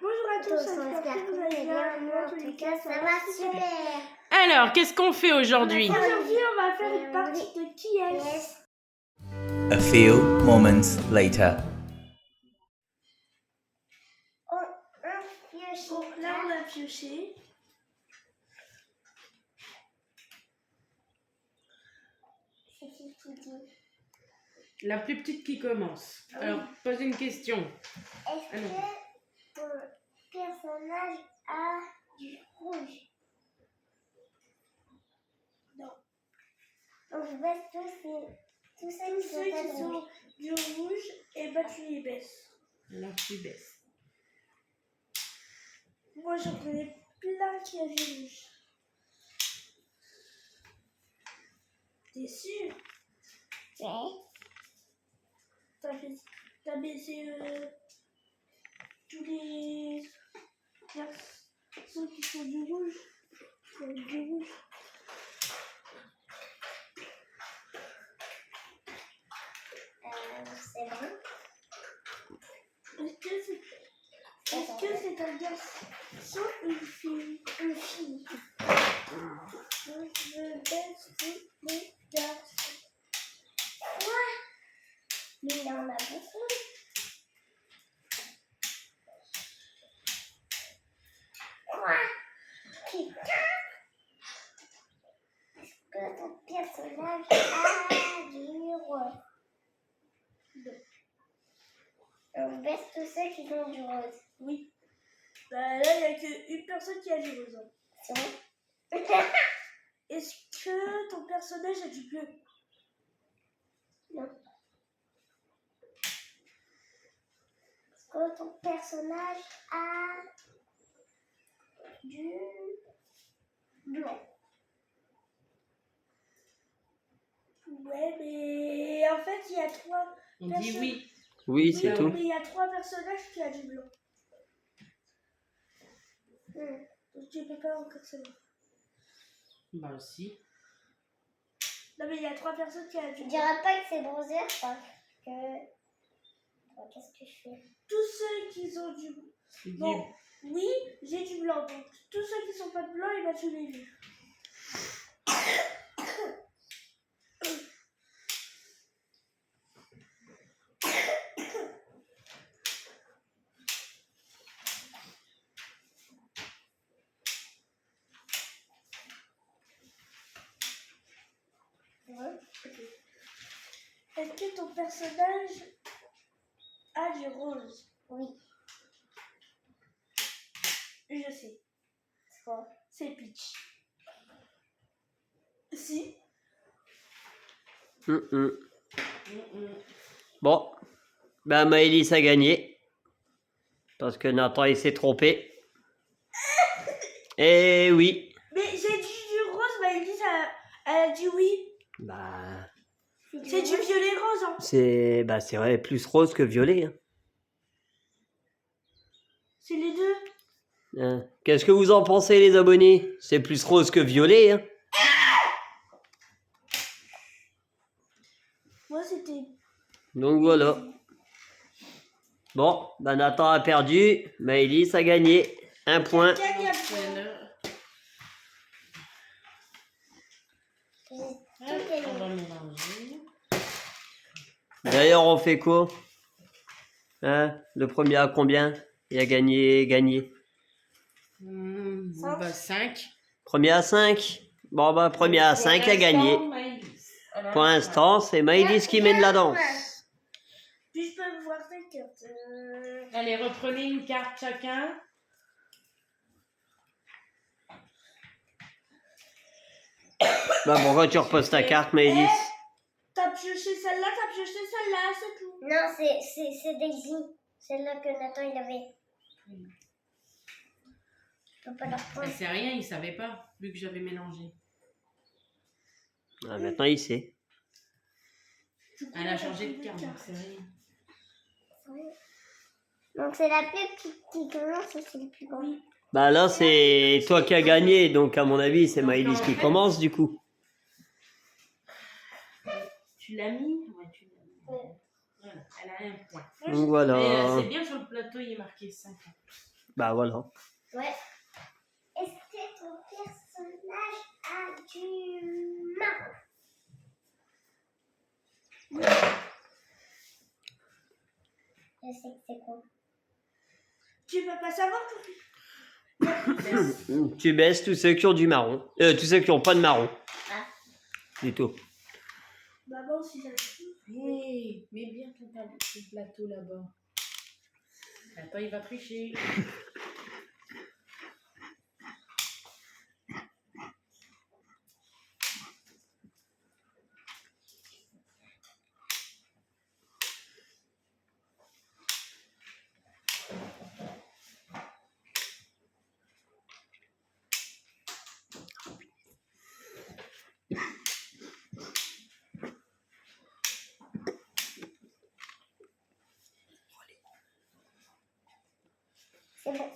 Bonjour à tous, j'espère que vous allez bien. Moi, en tous les cas, ça va super. Alors, qu'est-ce qu'on fait aujourd'hui? Aujourd'hui, on va faire une partie de qui est. A few moments later. Donc là, on a pioché. La plus petite qui commence. Alors, pose une question. Est-ce que ton personnage a du rouge? Non. Donc je baisse tous ceux Tous ceux qui sont du rouge, et bah tu les baisses. Alors, tu baisses. Moi, j'en connais plein qui a du rouge. T'es sûr? Ouais. T'as baissé tous les ceux qui sont du rouge. Du rouge. C'est bon. Est-ce que c'est un garçon ou une fille? Une fille. Donc, je baisse tous les garçons. Quoi? Mais il y en a beaucoup. Quoi? Putain. Est-ce que ton personnage a du rose? On baisse tous ceux qui ont du rose. Oui. Bah là, il n'y a qu'une personne qui a du rose. C'est bon? Est-ce que ton personnage a du bleu? Non. Est-ce que ton personnage a du blanc? Ouais, mais en fait, il y a trois On personnes. dit oui. Oui, c'est Oui, tout. mais il y a trois personnages qui a du blanc. Donc tu peux pas encore savoir. Bah, si. Non, mais il y a trois personnes qui a du Tu blanc. diras pas que c'est bronzer parce que... Attends, qu'est-ce que je fais? Tous ceux qui ont du blanc. Tu dis Bon, oui, j'ai du blanc. Donc tous ceux qui sont pas de blanc, il va tu les vu. Ouais. Est-ce que ton personnage a du rose? Oui. Je sais. C'est quoi? C'est Peach. Si. Bon, ben Maëlys a gagné. Parce que Nathan, il s'est trompé. Eh oui. Mais j'ai dit du rose, mais elle dit ça. Elle a dit oui. Bah, C'est du violet rose. Hein. c'est vrai, plus rose que violet. C'est les deux. Hein. Qu'est-ce que vous en pensez, les abonnés? C'est plus rose que violet. Hein. Moi, c'était. Donc voilà. Bon, ben Nathan a perdu. Maëlys a gagné. 1 point. Gagne à on va mélanger. D'ailleurs, on fait quoi? Hein? Le premier à combien? Il a gagné. Bah, 5. Premier à 5. Bon, bah, premier à 5 a gagné. Pour l'instant, c'est Maëlys qui mène la danse. Puis je peux voir tes cartes. Allez, reprenez une carte chacun. Bah, pourquoi tu reposes ta carte, Maëlys? T'as pioché celle-là, c'est tout. Non, c'est Daisy. Celle-là que Nathan il avait. Je peux pas leur prendre. C'est rien, il savait pas, vu que j'avais mélangé. Ah, maintenant, il sait. Elle a changé de carte, donc c'est rien. Donc c'est la plus petite qui commence ou c'est le plus grand? Oui. Bah là, c'est toi qui as gagné, donc à mon avis, c'est Maëlys qui commence du coup. Tu l'as mis? Ouais, tu l'as mis. Voilà, elle a un point. Donc voilà. Et c'est bien sur le plateau, il est marqué 5. Bah voilà. Ouais. Est-ce que ton personnage a du marron? Je sais que c'est quoi. Tu peux pas savoir Tu baisses tous ceux qui ont du marron. Tous ceux qui n'ont pas de marron. Ah. Du tout. Maman, si ça te Hé, mets bien ton plateau là-bas. Attends, il va tricher. C'est bon.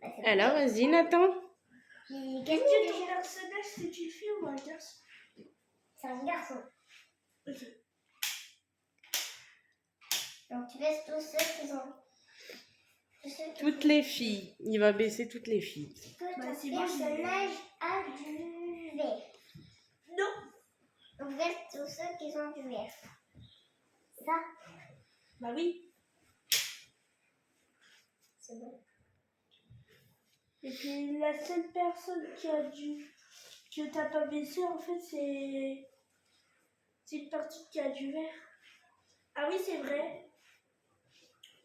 Bah, c'est Alors, vas-y, Nathan. Puis, Est-ce qu'est-ce que que ton personnage, c'est une fille ou un garçon? c'est un garçon. Ok. Donc tu laisses tous ceux qui ont. Tous ceux qui Toutes les filles. Il va baisser toutes les filles. que ton Bah, c'est bon, personnage a du vert. Non. Donc laisse tous ceux qui ont du vert. Ça, Bah oui. c'est bon. Et puis la seule personne qui a que t'as pas baissé, en fait, c'est une partie qui a du vert. Ah oui, c'est vrai.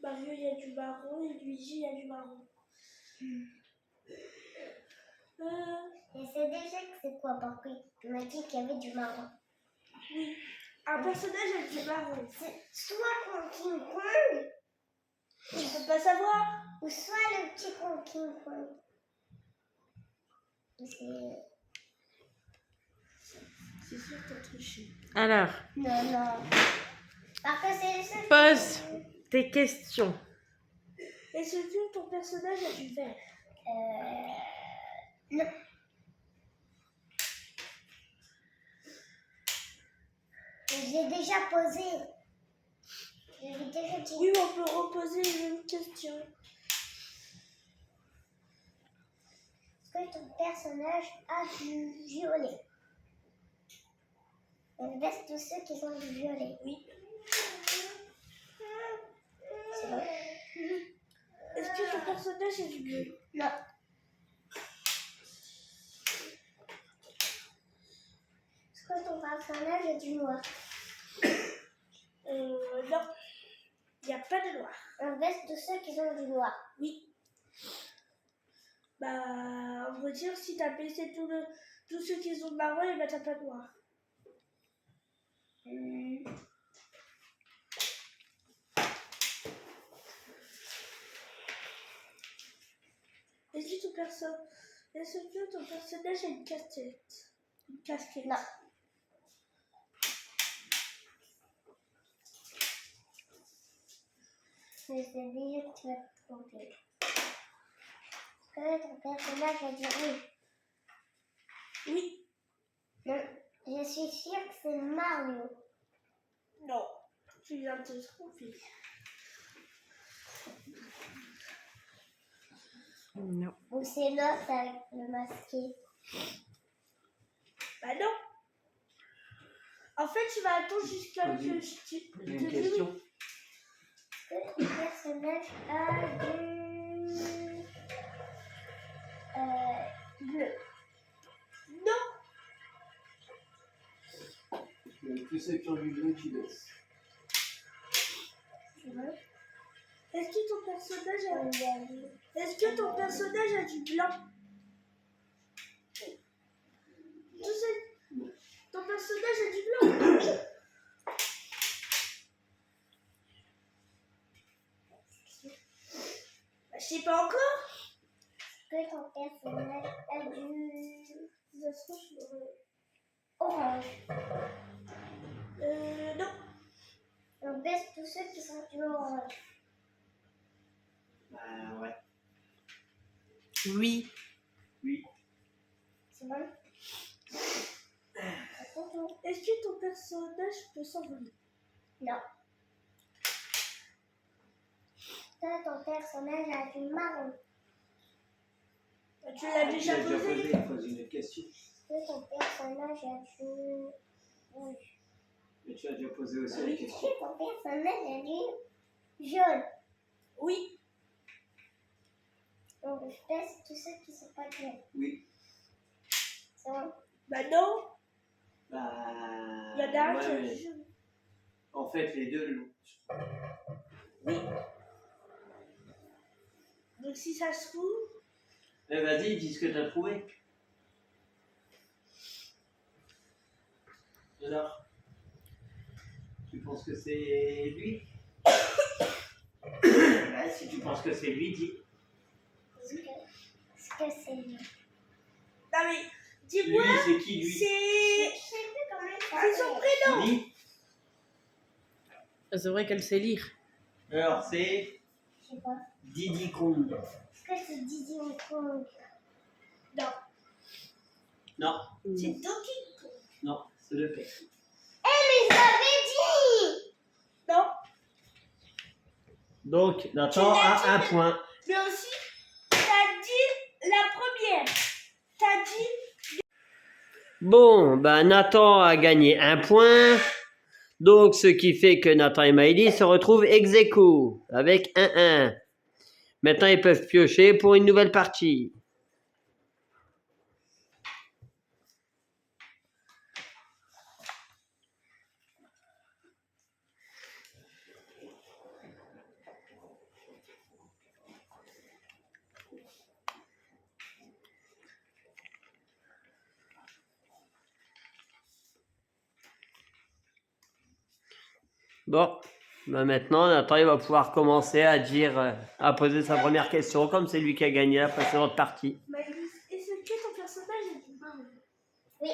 Mario, il y a du marron et Luigi, il y a du marron. Et c'est déjà que c'est quoi par contre? Tu m'as dit qu'il y avait du marron. Oui. Un personnage a du marron. C'est soit King Kong, Tu peux pas savoir. ou soit le petit King Kong. C'est sûr que t'as triché. Alors, Non, non. Parce que c'est le seul. pose tes questions. Est-ce que ton personnage a du vert? Non. J'ai déjà posé. J'ai déjà dit. Oui, mais on peut reposer une même question. Est-ce que ton personnage a du violet? On baisse tous ceux qui ont du violet. Oui. C'est bon. Est-ce que ton personnage a du bleu? Non. Est-ce que ton personnage a du noir? Non. Il n'y a pas de noir. On baisse tous ceux qui ont du noir. Oui. Bah, on va dire si t'as baissé tous ceux qui ont de marron, et bah t'as pas de noir. Est-ce que ton personnage a une casquette? Une casquette? Non. Je sais déjà que tu vas te tromper. Est-ce que ton personnage a du rouge? Oui. Non. Je suis sûre que c'est Mario. Non. Tu viens de te tromper. Non. Ou c'est l'autre avec le masqué. Bah non. En fait, tu vas attendre jusqu'à que tu... Une question. Est-ce que ton personnage a du bleu? Non. Tous ceux qui ont du bleu, tu laisses. Est-ce que ton personnage a... Est-ce que ton personnage a du blanc? Tu sais, ton personnage a du blanc. Bah, je sais pas encore. Est-ce que ton personnage a du Ça se trouve, je l'aurais- orange? Non. On baisse tous ceux qui sont du orange. Bah ouais. Oui. C'est bon? C'est ton tour. Est-ce que ton personnage peut s'envoler? Non. Toi, ton personnage a du marron. Tu l'as déjà Tu l'as posé? il pose une autre question. Toi, ton personnage a du rouge. Mais tu as déjà posé aussi la Est-ce question. que ton personnage a du jaune? Oui. Donc, je baisse tous ceux qui sont pas jaunes. Oui. C'est bon? Bah non. Bah. Il y en a un ouais, qui a mais du jaune. en fait, les deux l'ont. Oui. Donc si ça se trouve, Eh, vas-y, dis ce que t'as trouvé. Alors, tu penses que c'est lui? Bah, si tu penses que c'est lui, dis. Est-ce que c'est lui? non mais dis-moi, Lui, c'est qui lui? Je c'est sais plus comment il c'est son s'appelle. prénom. Lui? C'est vrai qu'elle sait lire. Alors, c'est Je sais pas. Diddy Kong. Est-ce que c'est Didi Kong? Non, Non, c'est Donkey Kong. non, c'est le père. Mais je l'avais dit! Non, Donc, Nathan a un point. mais aussi t'as dit la première. T'as dit Bon, ben Nathan a gagné un point. Donc, ce qui fait que Nathan et Maëlys se retrouvent ex aequo avec 1-1. Maintenant, ils peuvent piocher pour une nouvelle partie. Bon, ben maintenant, Nathan, il va pouvoir commencer à dire, à poser sa première question, comme c'est lui qui a gagné la précédente partie. Maëlys, est-ce que ton personnage a du marron? Oui.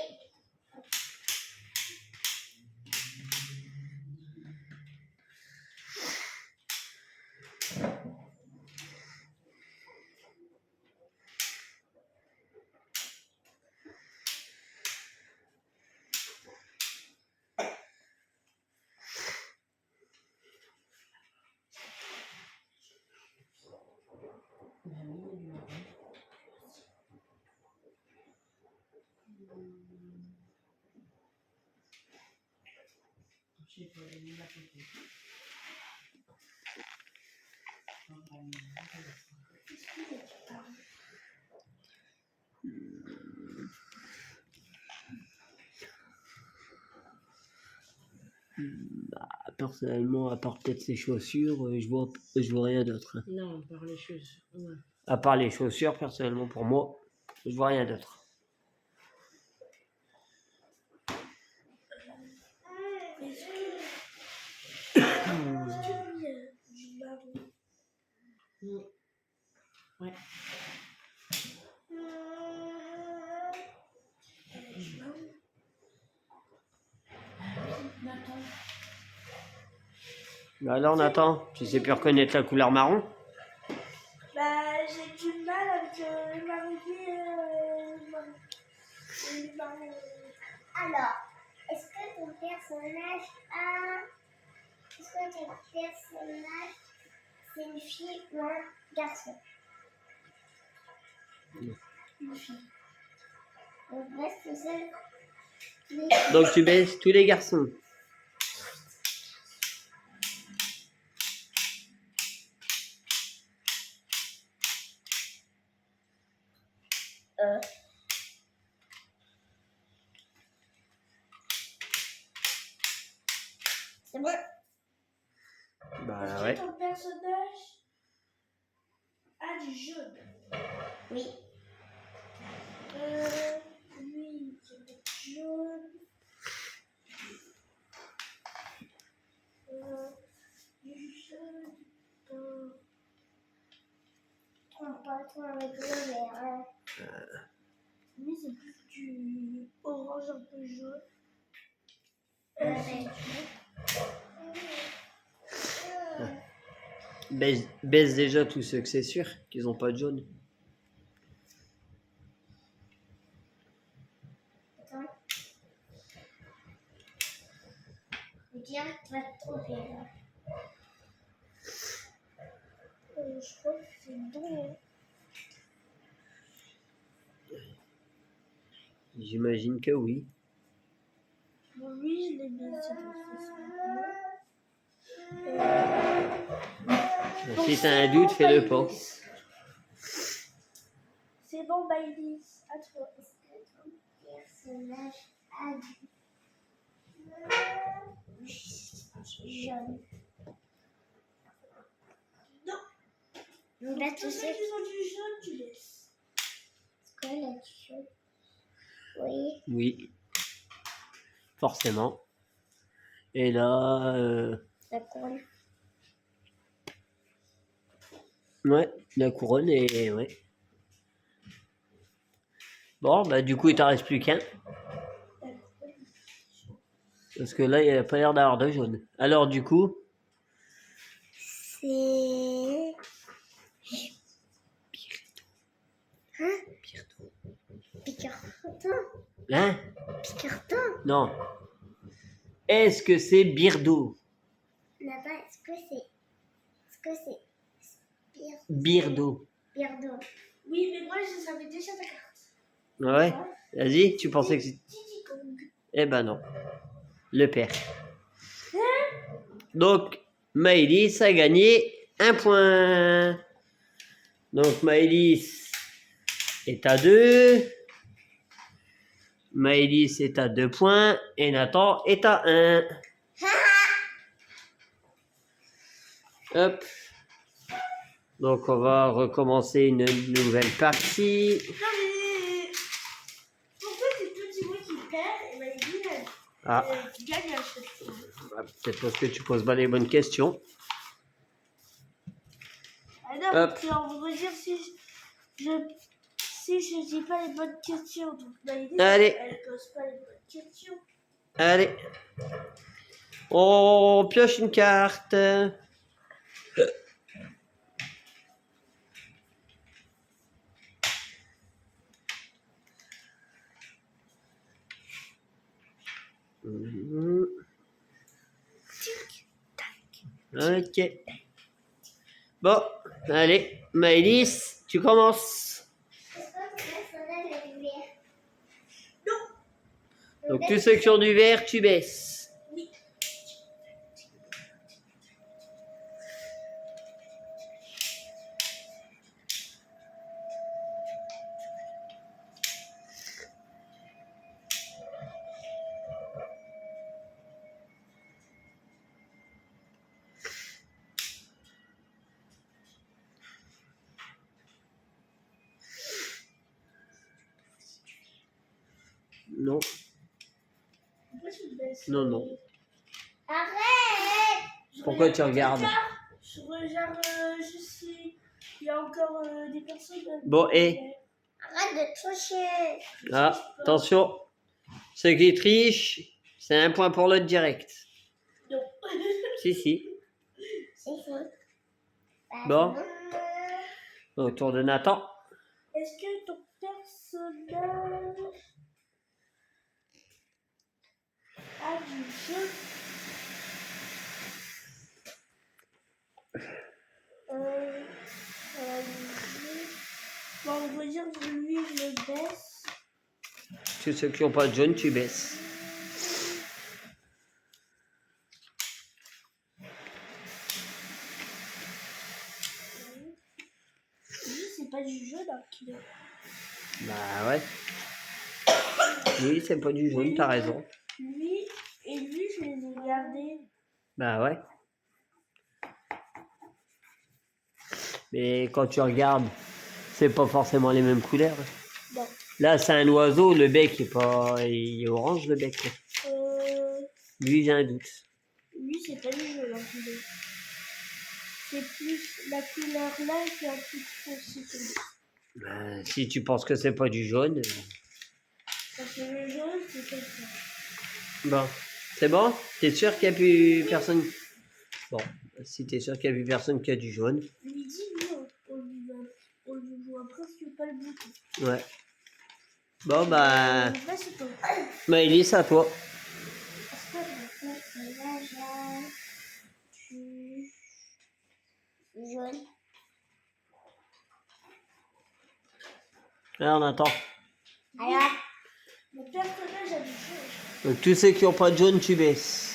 Personnellement, à part peut-être ses chaussures, je vois rien d'autre. Non, par les choses. Ouais. À part les chaussures, personnellement, pour moi, je vois rien d'autre. Est-ce que lui a du marron? Ouais. Elle a du marron. Bah alors, Nathan, tu sais plus reconnaître la couleur marron? Bah j'ai du mal avec le marron. Le marron. Alors, est-ce que ton personnage a... Est-ce que ton personnage, c'est une fille ou un garçon? Une fille. Donc, reste tout seul. Donc tu baisses tous les garçons. C'est bon? Bah Est-ce ouais. que ton personnage a du jaune? Oui. Oui, il a du jaune. Du jaune. Trompe pas trop avec le vert. Hein. Lui, c'est plus du orange un peu jaune. Ouais. Baisse déjà tous ceux que c'est sûr qu'ils n'ont pas de jaune. Attends. Le direct va te tromper là. Je crois que c'est bon. J'imagine que oui. Oui, je l'ai mis. Si t'as un doute, fais-le pas. C'est bon, Bailey. À toi. Est-ce que ton personnage a du jaune? Non. Donc là, tu Tous ceux sais qui ont du jaune, tu laisses. quoi là, du jaune? Oui. Oui. Forcément. Et là, La couronne. ouais, la couronne et ouais. Bon, bah du coup, il t'en reste plus qu'un. Parce que là, il n'y a pas l'air d'avoir de jaune. Alors du coup, C'est... Hein? Picarton. hein? Picarton. Non. Est-ce que c'est Birdo? Là-bas, est-ce que c'est Birdo. Birdo? Oui, mais moi, je savais déjà ta carte. Ouais. Vas-y, tu pensais que c'était... Diddy Kong. Eh ben non. Le père. Donc, Maëlys a gagné 1 point. Donc, Maëlys est à 2. Maëlys est à 2 points. Et Nathan est à 1. Hop. Donc, on va recommencer une nouvelle partie. Non, mais. Pourquoi c'est tout moi qui perd et Bailey, Ah, qui gagne à chaque fois? peut-être parce que tu poses pas les bonnes questions. Ah non, Hop. parce qu'on va dire si je dis pas les bonnes questions. Donc Bailey, Allez. elle pose pas les bonnes questions. Allez. On pioche une carte. Ok. Bon, allez, Maëlys, tu commences. Est-ce que ton personnage a du vert? Non. Donc tous ceux qui ont du vert, tu baisses. Oui. Non, Pourquoi tu me baisses? non, non. Arrête! Pourquoi tu regardes? Je regarde, je sais. Il y a encore des personnes. Bon, et Arrête de toucher! ah, attention, ceux qui trichent, c'est 1 point pour l'autre direct. Non. Si, si. C'est faux. Bon. Au tour de Nathan. Est-ce que ton personnage a du jaune? Bon, on va dire que lui, je le baisse. Tous ceux qui n'ont pas de jaune, tu baisses. Lui, c'est pas du jaune hein, qu'il est. Bah ouais. Oui, c'est pas du jaune, t'as raison. Lui et lui, je les ai gardés. Bah ouais. Mais quand tu regardes, c'est pas forcément les mêmes couleurs. Non. Là, c'est un oiseau, le bec est pas... Il est orange, le bec. Lui, j'ai un doute. Lui, c'est pas du jaune hein, qu'il est. C'est plus la couleur là qui est un peu foncée que lui. Bah, si tu penses que c'est pas du jaune... Parce que le jaune, c'est comme ça. Bon. C'est bon? T'es sûr qu'il n'y a plus personne? Bon. Si t'es sûr qu'il n'y a plus personne qui a du jaune. Midi, lui, on lui voit presque pas le bouton. Ouais. Bon, bah. Là, c'est toi. Maëlys, à toi. Est-ce que ton personnage a du jaune? Là, on attend. Alors, Mon personnage a du jaune. Donc, tous ceux qui n'ont pas de jaune, tu baisses.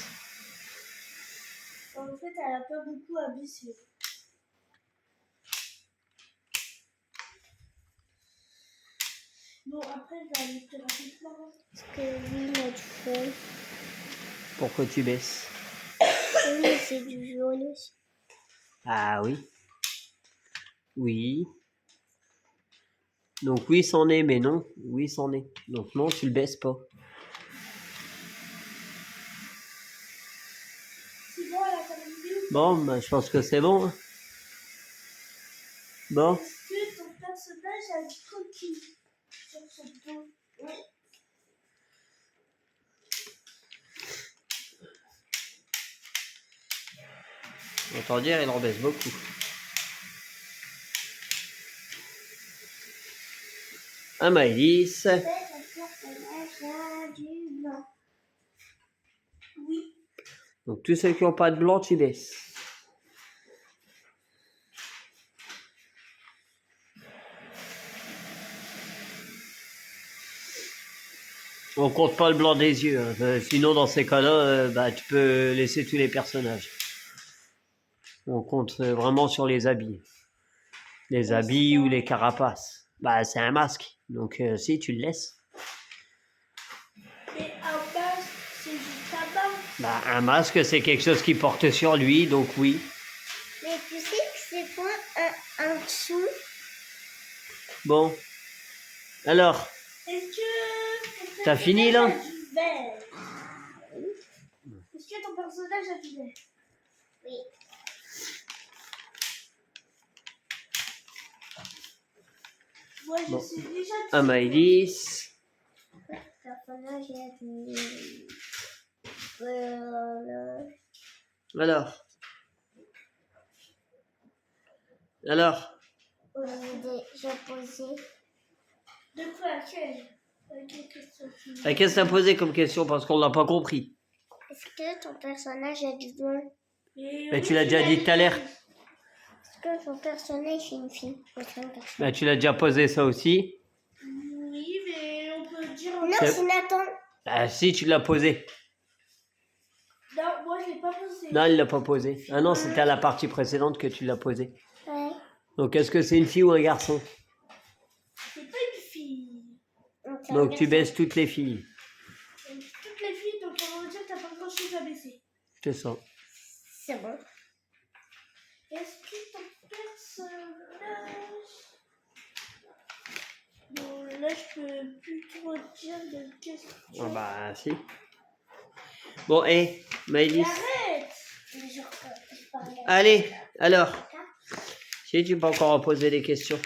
En fait, elle a pas beaucoup à baisser. Bon, après, je vais aller plus rapidement. est-ce que lui, il a du jaune? Pourquoi tu baisses? Oui, c'est du jaune aussi. Ah oui. Oui. Donc oui, c'en est, mais non. Oui, c'en est. Donc non, tu le baisses pas. C'est bon, elle a pas de vidéo. Bon, bah, je pense que c'est bon. Hein. Bon. Est-ce que ton personnage a une coquille sur son dos? Oui. Autant dire, il en baisse beaucoup. Un Maëlys. Est-ce que ton personnage a du blanc? Oui. Donc tous ceux qui n'ont pas de blanc, tu baisses. On compte pas le blanc des yeux. Hein. Sinon, dans ces cas-là, bah, tu peux laisser tous les personnages. On compte vraiment sur les habits. Les habits ou les carapaces. Bah, c'est un masque. Donc, si, tu le laisses. Et un masque, c'est juste un masque. Bah, un masque, c'est quelque chose qu'il porte sur lui, donc oui. Mais tu sais que c'est pas un dessous? Bon. Alors, Est-ce que ton T'as fini, là personnage a du vert? Est-ce que ton personnage a du vert? Oui. Moi, je Bon. sais déjà que un c'est Maëlys. Le personnage a du... Alors. Alors. On a déjà posé. De quoi? Quelle question tu veux? Qu'est-ce que t'as posé comme question parce qu'on l'a pas compris? Est-ce que ton personnage a du blanc? Et Mais oui, tu l'as déjà dit tout à l'heure. Est-ce que ton personnage est une fille? Ou c'est un garçon? Bah, tu l'as déjà posé ça aussi. Oui, mais on peut dire... Non, C'est- c'est Nathan. Ah si, tu l'as posé. Non, moi, je l'ai pas posé. Non, il l'a pas posé. Ah non, c'était à la partie précédente que tu l'as posé. Ouais. Donc, est-ce que c'est une fille ou un garçon? C'est pas une fille. C'est un Donc, tu garçon. baisses toutes les filles. Donc, toutes les filles, donc on va dire que t'as pas grand chose à baisser. C'est ça. C'est bon. Est-ce que ton personnage... Bon, là, je peux plus trop dire de question. Ah bah, si. Bon, hé, Maëlys. Arrête! Mais je parlais. Allez, alors. Si, tu peux encore poser des questions.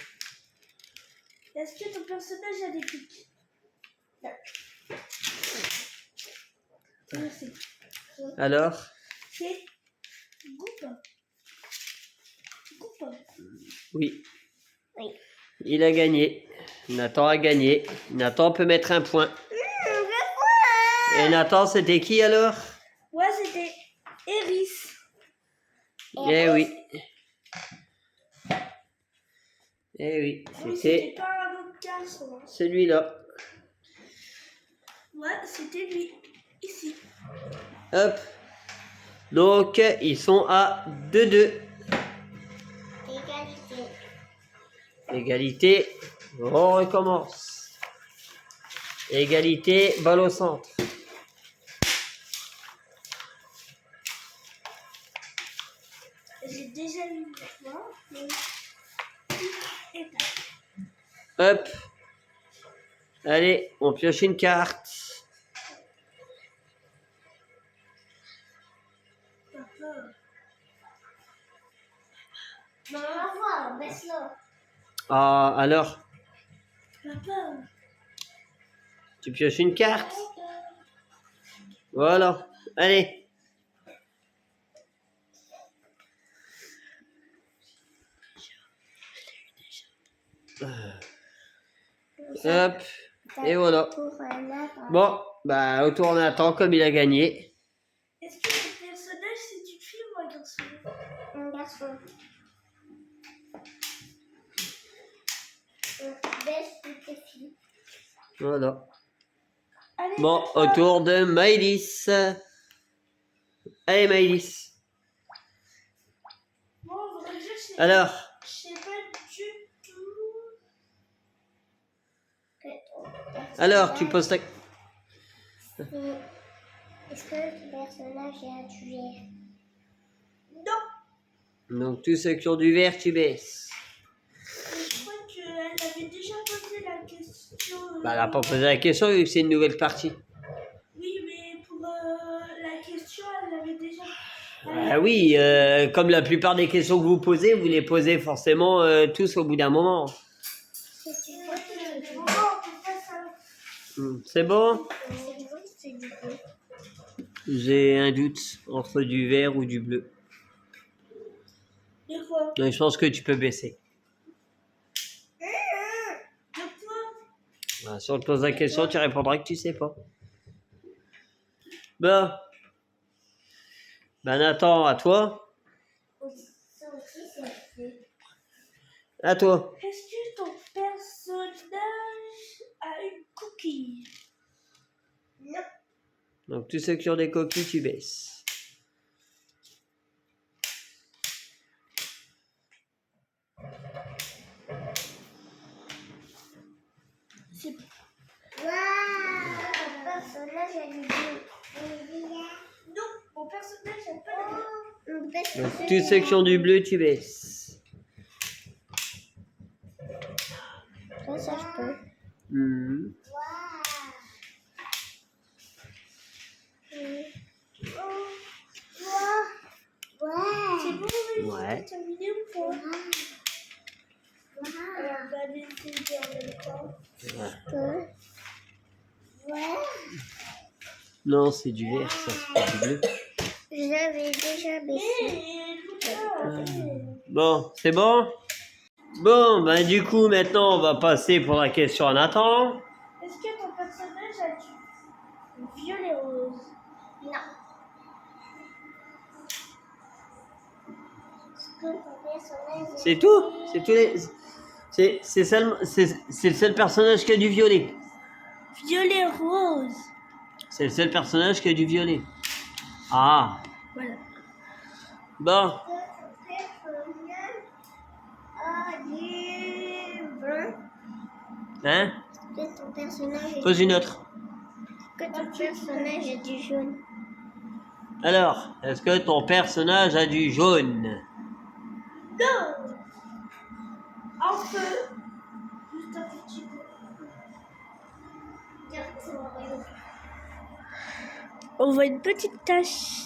Est-ce que ton personnage a des pics? Non, c'est... Alors, C'est... Goupe. Goupe. oui. Oui. Il a gagné. Nathan a gagné. Nathan peut mettre un point. Et Nathan, c'était qui alors? Ouais, c'était Eris. Eh oui. Eh oui, Oui, c'était c'était pas un autre garçon. celui-là. Ouais, c'était lui. Ici. Hop. Donc, ils sont à 2-2. Égalité. Égalité. On recommence. Égalité, balle au centre. J'ai déjà eu une fois, mais... Et Hop. Allez, on pioche une carte. papa. Non, on va voir, baisse-le. Ah, alors, Papa. tu pioches une carte. Voilà. Allez. Hop. Et voilà. Pour Nathan. Bon, bah, au tour Nathan, comme il a gagné. Est-ce que le personnage c'est une fille ou un garçon? Un garçon. Baisse toutes tes filles. Voilà. Allez, Bon, Nathan. au tour de Maëlys. Allez, Maëlys. Bon, on va dire, Alors, je sais pas du tout. Que ton personnage- alors, tu poses ta... Est-ce que ton personnage est un tueur? Non, Donc, tous ceux qui ont du vert, tu baisses. je crois qu'elle avait déjà posé la question. Bah, elle n'a pas posé la question vu que c'est une nouvelle partie. Oui, mais pour la question, elle l'avait déjà. Ah oui, comme la plupart des questions que vous posez, vous les posez forcément tous au bout d'un moment. C'est du Ouais, mais bon, on peut pas ça. C'est bon? C'est du coup. J'ai un doute entre du vert ou du bleu. De quoi? Donc, je pense que tu peux baisser. De quoi? Voilà, si on te pose la question, tu répondras que tu sais pas. Bon. Ben Nathan, à toi. Ça aussi, c'est. À toi. Est-ce que ton personnage a une coquille? Non. Donc tous ceux qui ont des coquilles, tu baisses. C'est Waouh! Ton personnage a du bleu. non, mon personnage n'a pas de. Donc tous ceux qui ont du bleu, tu baisses. Ça, je peux. Mhm. C'est bon, on va Ouais. terminer ou pas? On va laisser en même temps. Non, c'est du vert, ça, c'est pas du bleu. J'avais déjà baissé. Mais Lucas, Bon, c'est bon? Bon, ben du coup, maintenant, on va passer pour la question à Nathan. est-ce que ton personnage a du violet rose? Non. Est-ce que ton personnage est- C'est tout? C'est tous les... C'est le seul personnage qui a du violet. Violet rose. C'est le seul personnage qui a du violet. Ah, Voilà. bon. Est-ce que ton personnage a du brun? Hein? Est-ce que ton personnage est Pose une autre. que ton personnage a du jaune? Alors, est-ce que ton personnage a du jaune? Non. Un peu. Juste un petit peu. On voit une petite tache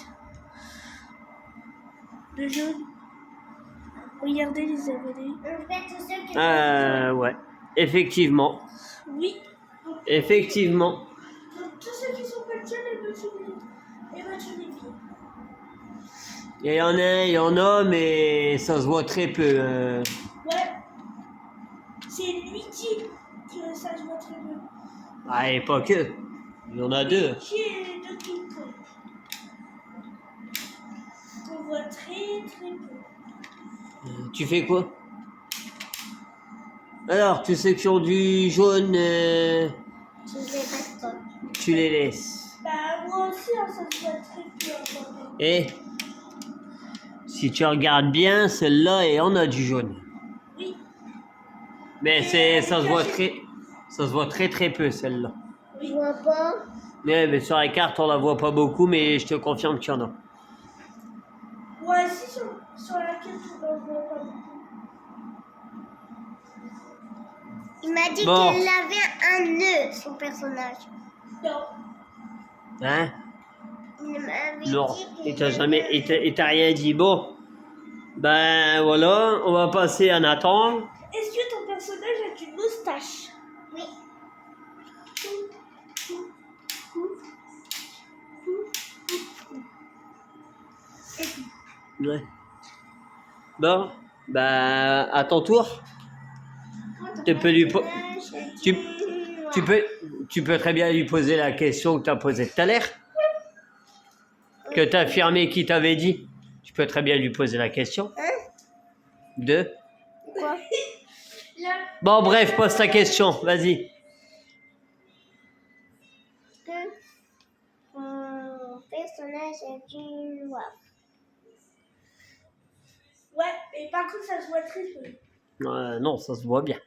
de jaune. Regardez les abonnés. En fait, tous ceux qui Ouais. Effectivement. Oui. Effectivement. Donc, tous ceux qui sont pas jeunes, les matchs les filles. Il y en a, mais ça se voit très peu. Ouais. C'est lui que ça se voit très bien. Ah, et pas que. Il y en a deux. Qui est de King Kong. On voit très très peu. Tu fais quoi? Alors, tous ceux qui ont du jaune, tu les passes pas. tu les laisses. Bah moi aussi, hein, ça se voit très peu. Hein, Et si tu regardes bien, celle-là, et on a du jaune. oui. Mais ça se voit très très peu, celle-là. Je vois pas. Ouais, mais sur la carte, on la voit pas beaucoup, mais je te confirme qu'il y en a. Moi aussi, sur la carte, on ne voit pas beaucoup. Il m'a dit Bon. qu'elle avait un nœud, son personnage. Non. Hein? Il m'avait Non, dit il qu'il t'a avait il t'a rien dit. Bon, ben voilà, on va passer à Nathan. Est-ce que ton personnage a une moustache? Oui. Ouais. Bon, ben à ton tour. Quand Tu peux lui po- personnage a tu- du noir. tu peux très bien lui poser la question que tu as posée tout à l'heure, que tu as affirmé qui t'avait dit. Tu peux très bien lui poser la question. De. Quoi? Là, Bon, bref, pose ta question, vas-y. Que mon personnage a du noir. ouais, mais par contre, ça se voit très peu. Non, ça se voit bien.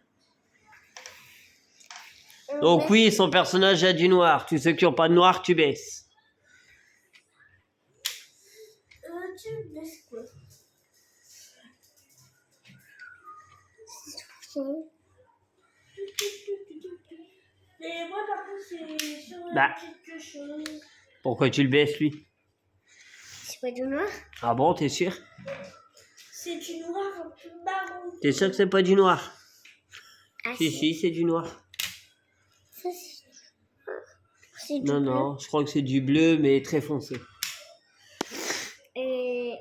On Donc baisse- oui, son personnage a du noir. Tous ceux qui n'ont pas de noir, tu baisses. Tu baisses quoi? Mais moi, par contre, c'est sur Bah. quelque chose. Pourquoi tu le baisses, lui? C'est pas du noir? Ah bon, t'es sûr? C'est du noir un peu marron. T'es sûr que c'est pas du noir? Ah, Si, c'est du noir. ça, c'est du Non, bleu. non, je crois que c'est du bleu, mais très foncé. Et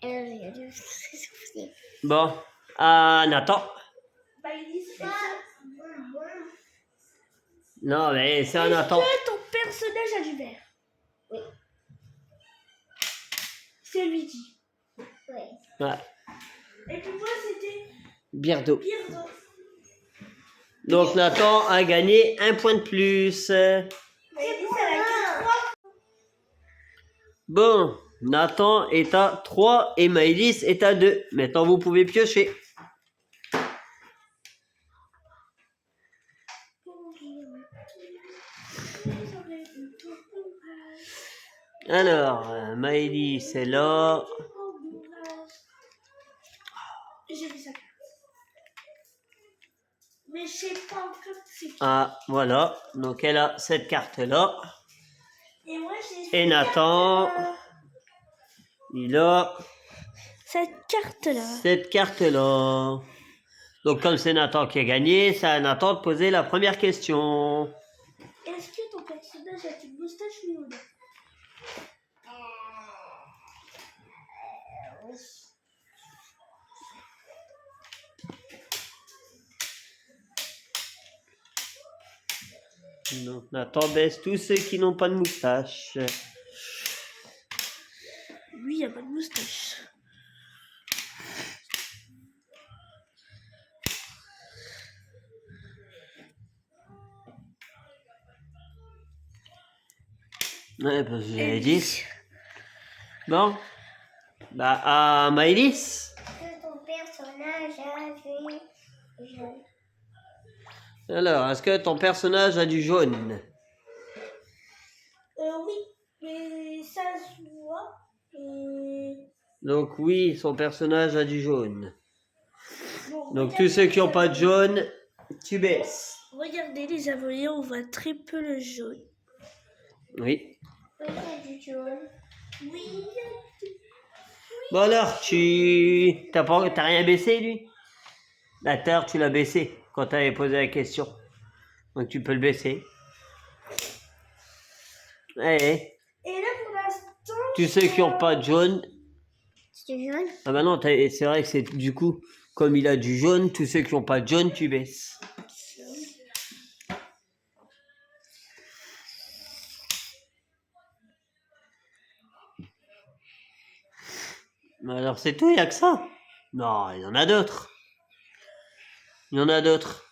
il y a du foncé. Bon, ah, Nathan. Bah, il dit c'est ça. Non, mais c'est un Nathan. Que ton personnage a du vert. Oui. C'est lui dit. Ouais. Ouais, Et puis moi, c'était Birdo. Birdo. Donc Nathan a gagné un point de plus. Mais il dit ça a que 3. Bon, Nathan est à 3 et Maëlys est à 2. Maintenant, vous pouvez piocher. Alors, Maëlys est là. J'ai vu sa carte. Mais je sais pas encore c'est qui. Ah, voilà. Donc, elle a cette carte-là. Et moi, j'ai Et cette Nathan, carte-là. il a Cette carte-là. cette carte-là. Donc, comme c'est Nathan qui a gagné, c'est à Nathan de poser la première question. Est-ce que ton personnage a une moustache oui ou non? Donc, Nathan baisse tous ceux qui n'ont pas de moustache. Lui, il n'y a pas de moustache. Ouais, parce que j'avais dit. Bon. Bah, à Maëlys. Que ton personnage a du jaune. Alors, est-ce que ton personnage a du jaune? Oui, mais ça se voit. Donc oui, son personnage a du jaune. Bon, Donc regardez tous ceux qui les n'ont pas de jaune, tu baisses. Regardez les abonnés, on voit très peu le jaune. Oui. Oui, il y a du jaune. Oui. Bon alors, t'as rien baissé, lui? La terre, tu l'as baissé quand tu avais posé la question. Donc tu peux le baisser. Ouais. Et là, pour l'instant. Tous ceux qui n'ont pas de jaune. C'est du jaune? Ah bah non, c'est vrai que c'est du coup, comme il a du jaune, tous ceux qui n'ont pas de jaune, tu baisses. Mais alors c'est tout, il n'y a que ça? Non, il y en a d'autres. Il y en a d'autres.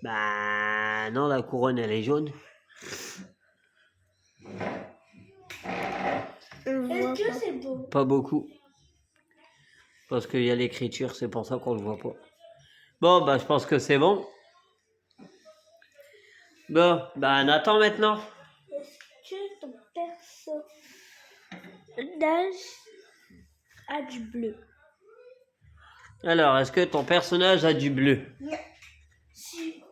Bah non, la couronne elle est jaune. Est-ce que c'est beau? Pas beaucoup. Parce qu'il y a l'écriture, c'est pour ça qu'on le voit pas. Bon, bah je pense que c'est bon. Bon, bah Nathan maintenant. Est-ce que ton personnage a du bleu? Alors, est-ce que ton personnage a du bleu? Si,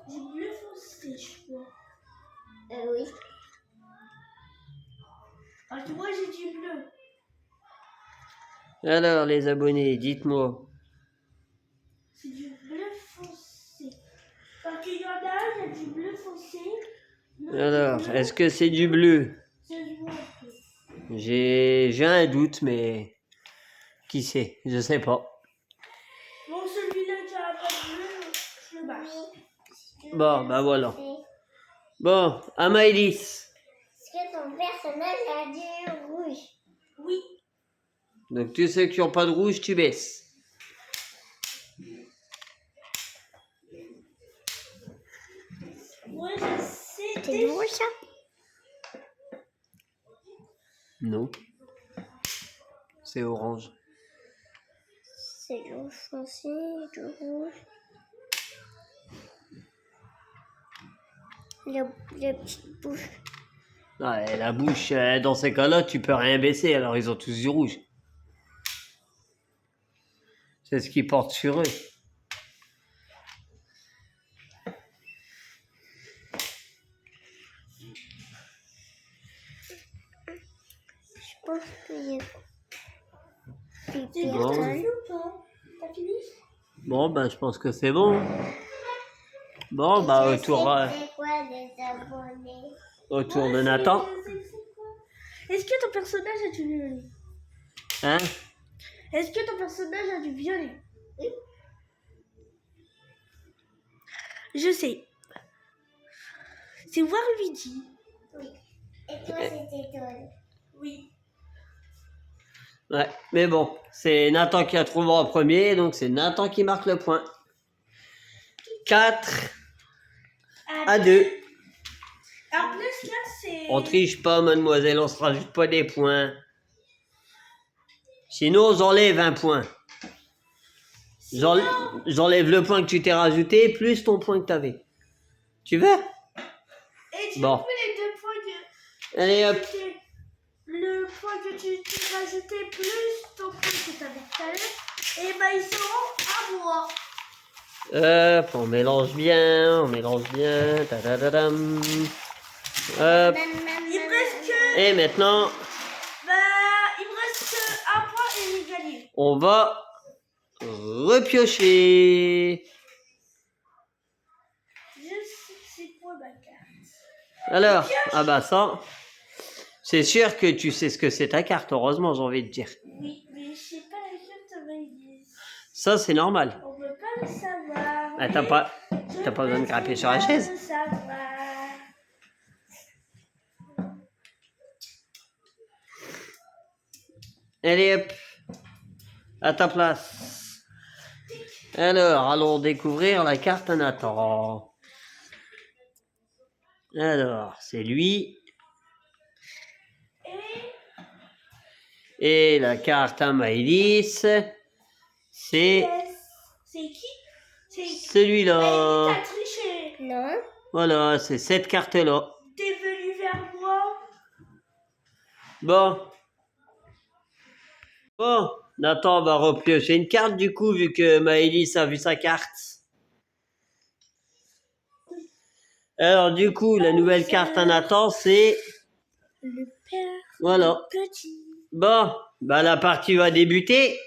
du bleu foncé, je crois. Oui. Parce que moi, j'ai du bleu. Alors, les abonnés, dites-moi. C'est du bleu foncé. Parce qu'il y en a un, il y a du bleu foncé. l'autre, Alors, bleu, est-ce que c'est du bleu? c'est du bleu un peu. J'ai un doute, mais qui sait? Je sais pas. Bon, celui-là qui a pas de bleu, je le marche. Bon, bah voilà. Bon, Amaïlis. Est-ce que ton personnage a du rouge? Oui. Donc tous ceux qui n'ont pas de rouge, tu baisses. Moi, je sais. C'est du rouge, ça? Non. C'est orange. C'est du rouge foncé, du rouge. La petite bouche. Ouais, la bouche, dans ces cas-là, tu peux rien baisser, alors ils ont tous du rouge. C'est ce qu'ils portent sur eux. Je pense qu'il y a des C'est Bon. personnes. ou pas? T'as fini? Bon, ben je pense que c'est bon. Bon, bah Et je autour, sais c'est quoi des abonnés? autour de Ouais, Nathan. c'est quoi? Est-ce que ton personnage a du violet? Hein? Est-ce que ton personnage a du violet? Oui. Je sais. C'est Warluigi. Oui. Et toi, c'était Todd. Oui. Ouais, mais bon, c'est Nathan qui a trouvé en premier, donc c'est Nathan qui marque le point. 4 à 2. En plus, là, c'est. On triche pas, mademoiselle, on se rajoute pas des points. Sinon, on enlève un point. J'enlève le point que tu t'es rajouté, plus ton point que t'avais. Tu veux? Et du Bon. coup, les deux points que. Allez, hop. Le point que tu t'es rajouté plus ton point que tu avais tout à l'heure, et ben ils seront à moi. Hop, on mélange bien, on mélange bien. Ta-da-da-dam. Hop. Il me reste que. Et maintenant, Il me reste que un point et j'ai gagné. on va repiocher. Je sais c'est quoi ma carte. Alors, ah bah ça, c'est sûr que tu sais ce que c'est ta carte, heureusement, j'ai envie de dire. Oui, mais je sais pas la carte Maïlis. Ça, c'est normal. On peut pas le savoir. Ah, t'as pas besoin de grimper sur la chaise. Le savoir. Allez, hop, à ta place. Alors, allons découvrir la carte à Nathan. Alors, c'est lui. Et la carte à Maïlis, c'est C'est qui? C'est qui? celui-là. T'as triché. Non. Voilà, c'est cette carte-là. T'es venu vers moi. Bon. Bon, Nathan va repiocher une carte du coup, vu que Maëlys a vu sa carte. Alors du coup, la nouvelle carte à Nathan, c'est... Le père. Voilà. Petit. Bon, bah la partie va débuter.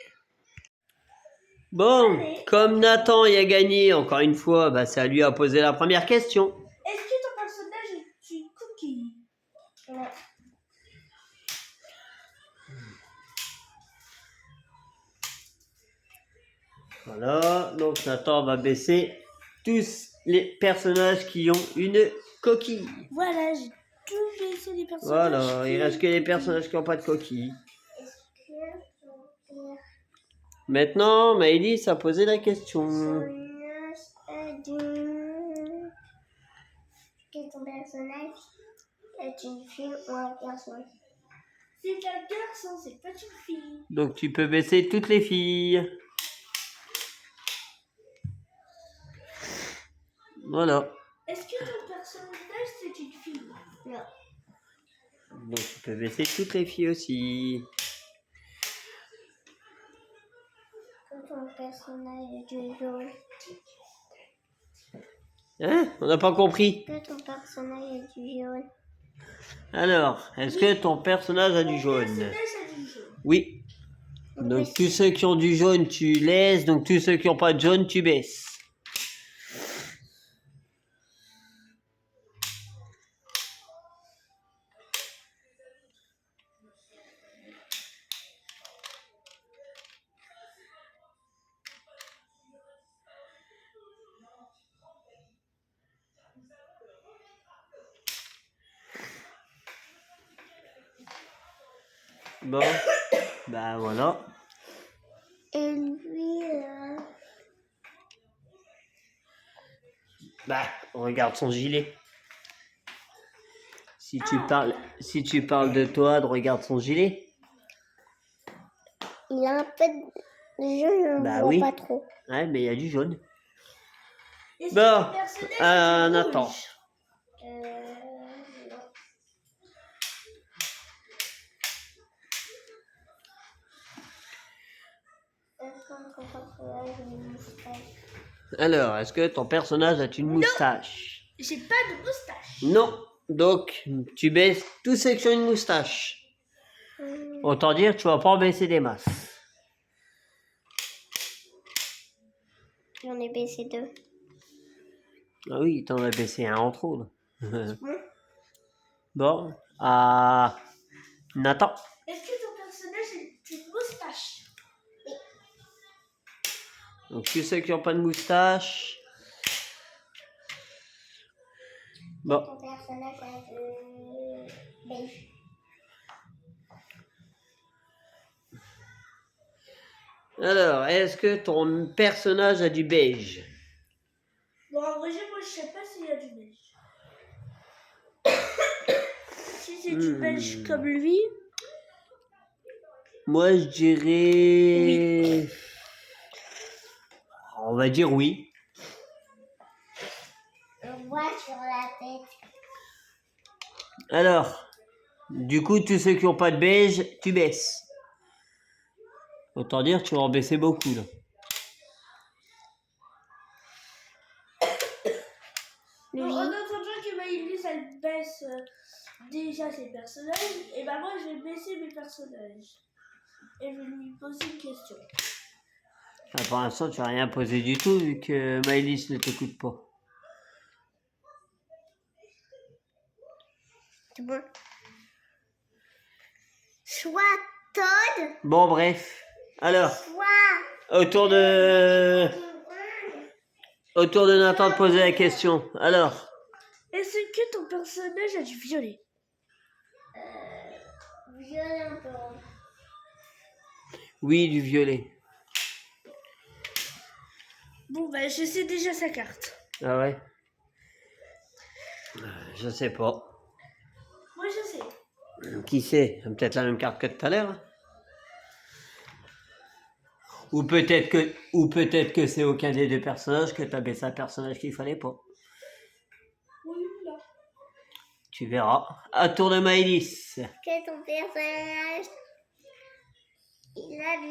Bon, Allez. comme Nathan y a gagné encore une fois, bah c'est à lui à poser la première question. Est-ce que ton personnage est une cookie? Ouais. Voilà, donc Nathan va baisser tous les personnages qui ont une coquille. Voilà, j'ai tout baissé les personnages. Voilà, il reste que les personnages qui n'ont pas de coquille. Est-ce que ton Maintenant, Maëlys a posé la question. personnage a du... Que ton personnage est une fille ou un garçon? C'est un garçon, c'est pas une fille. Donc tu peux baisser toutes les filles. Voilà. Est-ce que ton personnage c'est une fille? Non. Donc tu peux baisser toutes les filles aussi. Que ton personnage est du jaune? Hein? On n'a pas compris. Que ton personnage est du jaune? Alors, est-ce que ton personnage a du Mon jaune? personnage a du jaune. Oui. Donc tous ceux qui ont du jaune, tu laisses. Donc tous ceux qui n'ont pas de jaune, tu baisses. Bon, bah voilà. Et lui, Bah, regarde son gilet. Si tu parles de toi, regarde son gilet. il a un peu de jaune, on Bah voit oui. pas trop. Ouais, mais il y a du jaune. Est-ce Bon, que ton personnage a du Nathan. rouge? Non. Est-ce qu'on peut faire une moustache? Alors, est-ce que ton personnage a une moustache? J'ai pas de moustache. Non. Donc, tu baisses tous ceux qui ont une moustache. Autant dire, tu vas pas en baisser des masses. J'en ai baissé 2. Ah oui, t'en as baissé un en trop, là. Bon. Bon, Nathan. Est-ce que ton personnage a une moustache? Donc, tous ceux qui n'ont pas de moustache. Bon, Ton personnage a de beige. alors, est-ce que ton personnage a du beige? Bon, en vrai, moi, je sais pas s'il y a du beige. Si c'est du beige comme lui, Moi, je dirais... On va dire oui. On voit sur la tête. Alors, du coup, tous ceux qui n'ont pas de beige, tu baisses. Autant dire, tu vas en baisser beaucoup, là. en entendant que Maïlis, elle baisse déjà ses personnages, et bah moi, je vais baisser mes personnages. Et je vais lui poser une question. Enfin, pour l'instant, tu n'as rien posé du tout, vu que Maëlys ne t'écoute pas. C'est bon. Soit Todd, Bon, bref. Alors, soit... autour de Nathan de poser la question. Alors, Est-ce que ton personnage a du violet? Violet un peu. oui, du violet. Bon, bah, je sais déjà sa carte. Ah ouais? Je sais pas. Moi, je sais. Qui sait? Peut-être la même carte que tout à l'heure. Ou peut-être que c'est aucun des deux personnages, que tu as baissé un personnage qu'il fallait pas. Oui, là. Tu verras. À tour de Maëlys. Que ton personnage, il a du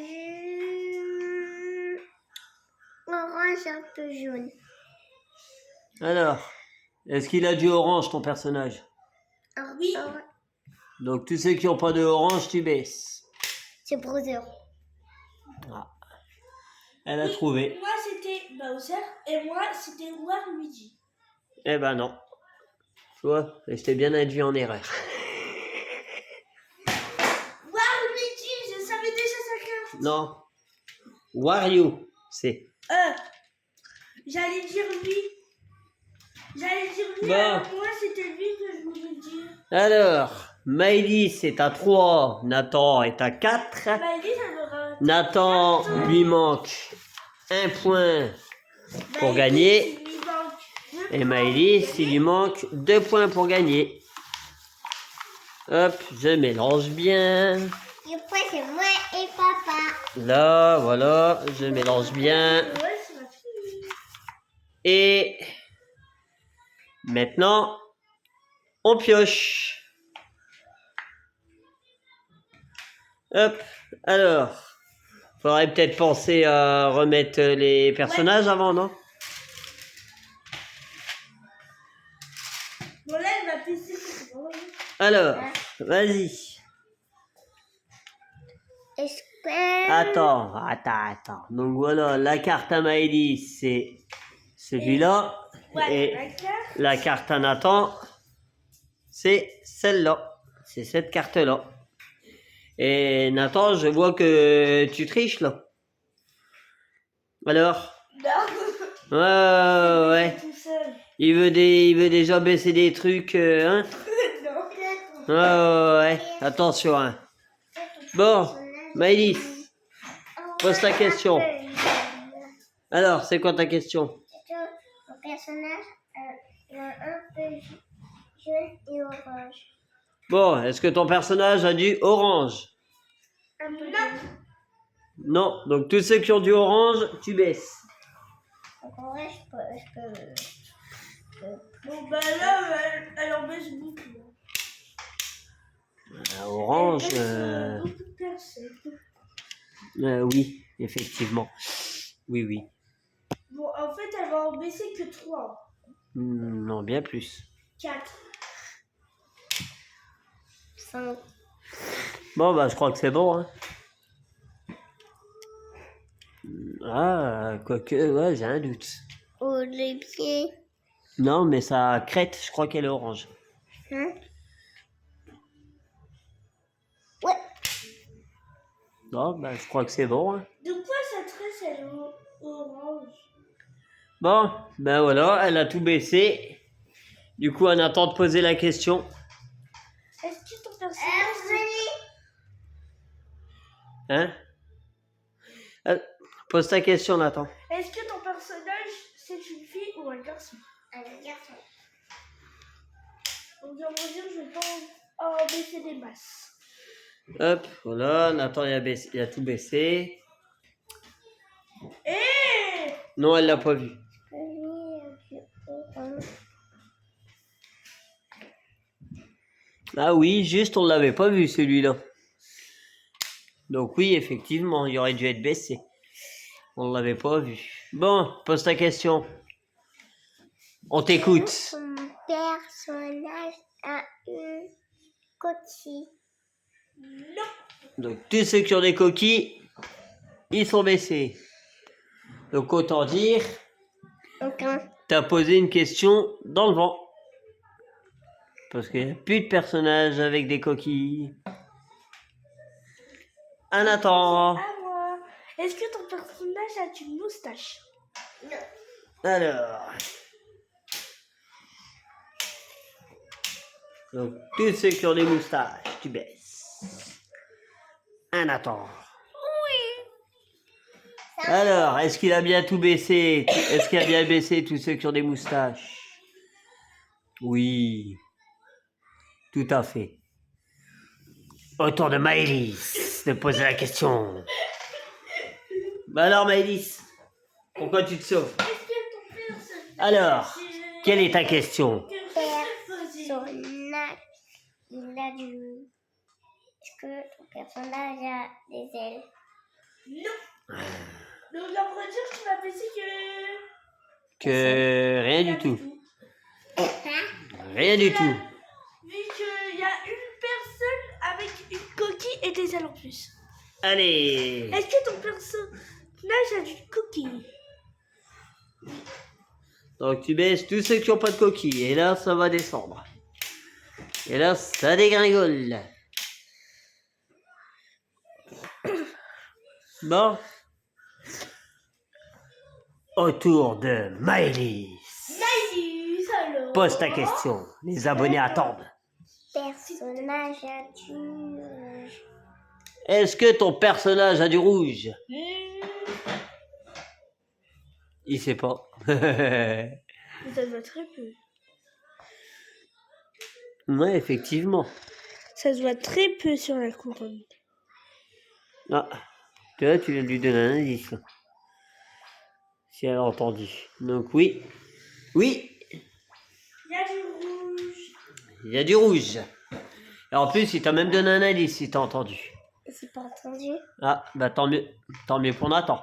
orange un peu jaune. Alors, est-ce qu'il a du orange, ton personnage? Oui. Donc, tous ceux qui n'ont pas de orange, tu baisses. C'est Brother. Ah. Elle a Oui, trouvé. Moi, c'était Bowser, et moi, c'était Waluigi. Eh ben non. Tu vois, je t'ai bien induit en erreur. Waluigi, je savais déjà sa carte. Non. Wario, c'est. J'allais dire lui. Bon. Moi, c'était lui que je voulais dire. Alors, Maëlys est à 3, Nathan est à 4. Maëlys, elle aura... Nathan lui manque un point pour Maëlys, gagner. il lui manque deux Et points Maëlys, pour il lui gagner. manque 2 points pour gagner. Hop, je mélange bien. Et après, c'est moi et papa. Là, voilà, je mélange bien. Ouais, c'est ma fille. Et maintenant, on pioche. Hop, alors, faudrait peut-être penser à remettre les personnages avant, non? Bon, là, elle va pisser. C'est bon. Alors, vas-y. Est-ce que... Attends. Donc voilà, la carte à Maëlys, c'est celui-là. Ouais, Et la carte. la carte à Nathan, c'est celle-là. C'est cette carte-là. Et Nathan, je vois que tu triches là. Alors? Non. Ouais. Tout seul. Il veut déjà baisser des trucs, hein? Non. Ouais. Attention, hein. Bon, personnage Maëlys, a pose ta question. un peu jaune. Alors, c'est quoi ta question? Est-ce que ton personnage a un peu jaune et orange? Bon, est-ce que ton personnage a du orange? Un peu Non. jaune. Non, donc tous ceux qui ont du orange, tu baisses. Donc en vrai, je peux Bon, bah là, elle en baisse beaucoup. Orange, Elle baisse, beaucoup de personnes. oui, effectivement. Oui, oui. Bon, en fait, elle va en baisser que 3. Non, bien plus. 4. 5. Bon, bah, je crois que c'est bon, hein. Ah, quoique, ouais, j'ai un doute. Oh, les pieds. Non, mais sa crête, je crois qu'elle est orange. Hein? Ouais. Non, bah, je crois que c'est bon, hein. De quoi sa tresse, elle est orange? Bon, ben voilà, elle a tout baissé. Du coup, on attend de poser la question. Est-ce que ton personnage... Hein? Pose ta question, Nathan. Est-ce que ton personnage, c'est une fille ou un garçon? Un garçon. Donc, j'aimerais dire, je vais pas en baisser des masses. Hop, voilà, Nathan, il a tout baissé. Eh Non, elle l'a pas vu. Ah oui, juste, on l'avait pas vu, celui-là. Donc oui, effectivement, il aurait dû être baissé. On l'avait pas vu. Bon, pose ta question. On t'écoute. Son personnage a une coquille. Non. Donc tous ceux qui ont des coquilles, ils sont baissés. Donc autant dire, Aucun. t'as posé une question dans le vent. Parce qu'il n'y a plus de personnages avec des coquilles. Nathan. À moi. Est-ce que ton personnage a une moustache? Non. Alors. Donc tous ceux qui ont des moustaches, tu baisses. Nathan. Alors, est-ce qu'il a bien tout baissé? Est-ce qu'il a bien baissé tous ceux qui ont des moustaches? Oui. Tout à fait. Au tour de Maëlys de poser la question. Bah alors Maëlys, pourquoi tu te sauves? Est-ce que ton personnage... Alors, quelle est ta question? Personnage, il a du... Est-ce que ton personnage a des ailes? Non. Donc, j'aimerais dire que tu m'as baissé Que rien du tout. Hein? Rien du tout. Vu qu'il y a une personne avec une coquille et des ailes en plus. Allez. Est-ce que ton personnage a une coquille? Donc tu baisses tous ceux qui n'ont pas de coquille. Et là, ça va descendre. Et là, ça dégringole. Bon. Autour de Maëlys. Maïs, alors. Pose ta question. Les abonnés attendent. Personnage a du... Est-ce que ton personnage a du rouge? Il sait pas. Ça se voit très peu. Ouais, effectivement. Ça se voit très peu sur la couronne. Ah, tu vois, tu viens de lui donner un indice. Là. Si elle a entendu. Donc oui. Oui, Il y a du rouge. il y a du rouge. Et en plus, il t'a même donné un indice si t'as entendu. C'est pas entendu. Ah, bah tant mieux. Tant mieux pour Nathan.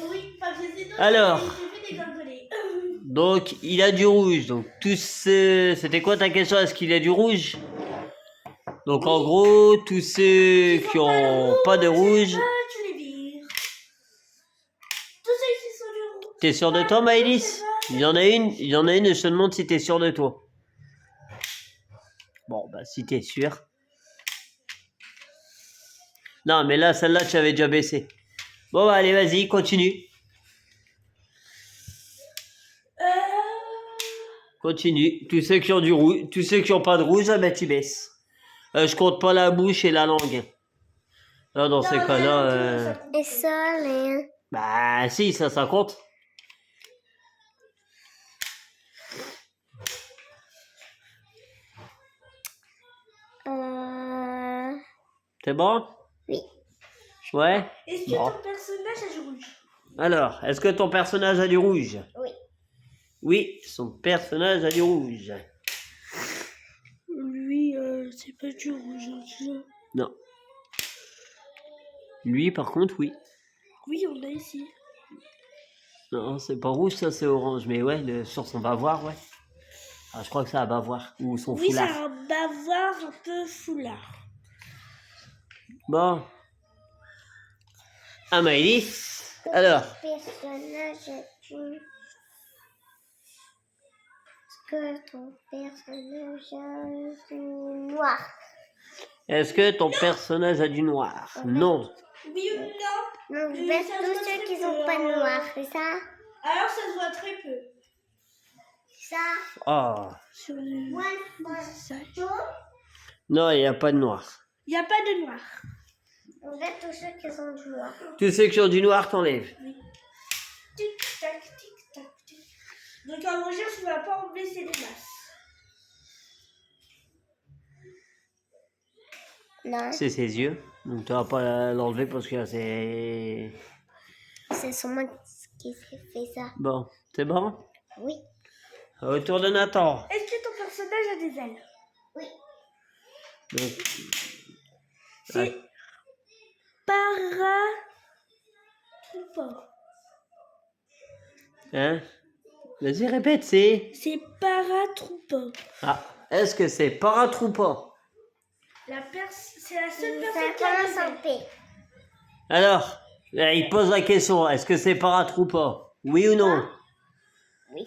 Oui, parce que sinon, Alors. j'ai fait des gangolés. Donc, il a du rouge. Donc, tous ceux... C'était quoi ta question? Est-ce qu'il a du rouge? Donc, en gros, tous ceux qui ont pas de rouge... Tu les vires. Tous ceux qui sont du rouge. T'es sûr de toi, Maëlys? Il y en a une, et je te demande si t'es sûr de toi. Bon, bah, si t'es sûr. Non, mais là, celle-là, tu avais déjà baissé. Bon, bah, allez, vas-y, continue. Continue. Tous ceux qui ont du rouge, tous ceux qui ont pas de rouge, ah, bah, tu baisses. Je compte pas la bouche et la langue. Là, dans ces Non, cas-là, rien, ça compte Et pas. ça, rien. bah si, ça compte. C'est bon? Oui. Ouais. Est-ce que Bon. ton personnage a du rouge? Alors, est-ce que ton personnage a du rouge? Oui. Oui, son personnage a du rouge. Lui, c'est pas du rouge. Hein, Non. Lui, par contre, oui. oui, on l'a ici. Non, c'est pas rouge, ça, c'est orange. Mais ouais, sur son bavoir, ouais. Ah, je crois que c'est un bavoir. Ou son Oui, c'est foulard. un bavoir un peu foulard. Bon. Ah, Maëlys. Alors, Personnage est-ce que ton personnage a du noir? est-ce que ton personnage a du noir? Non. Oui ou non? Non, Oui, je baisse ça tous se ceux voit qui très sont peu, pas hein. noirs, c'est ça? Alors, ça se voit très peu. Ça? Oh. Sur le Moi, visage. jaune. Non, il n'y a pas de noir. Il n'y a pas de noir. On baisse tous ceux qui sont du noir. Tous ceux qui ont du noir, t'enlèves. Tic-tac, tic-tac, tic. Donc, en recherche, on ne va pas enlever ces masses. Non, C'est ses yeux. Donc tu vas pas l'enlever parce que c'est... c'est sûrement qui s'est fait ça. Bon, c'est bon? Oui. Autour de Nathan. Est-ce que ton personnage a des ailes? Oui. Donc, C'est ouais. paratroupant. Hein? Vas-y, répète, c'est... C'est paratroupant. Ah, est-ce que c'est paratroupant? C'est la seule Ça personne qui a commence des en ailes. paix. Alors, il pose la question, est-ce que c'est paratroupant? Oui ou non? Oui.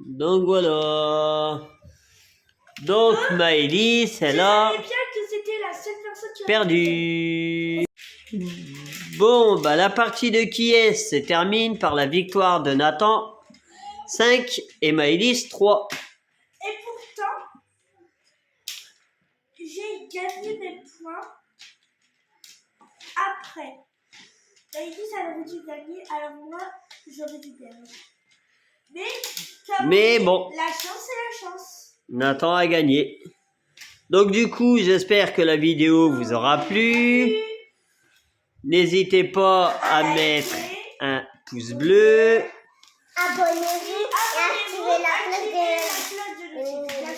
Donc voilà. Donc Maëlys, elle Je a savais bien que c'était la seule personne qui a perdu. Bon, bah la partie de qui est se termine par la victoire de Nathan 5 et Maëlys 3. Et pourtant, j'ai gagné mes points après. Maïlis, elle aurait dû gagner, alors moi, j'aurais dû perdre. Mais, comme Mais on dit, bon. la chance, c'est la chance. Nathan a gagné. Donc du coup, j'espère que la vidéo vous aura plu. N'hésitez pas à mettre un pouce bleu. Abonnez-vous et activez la cloche de notification.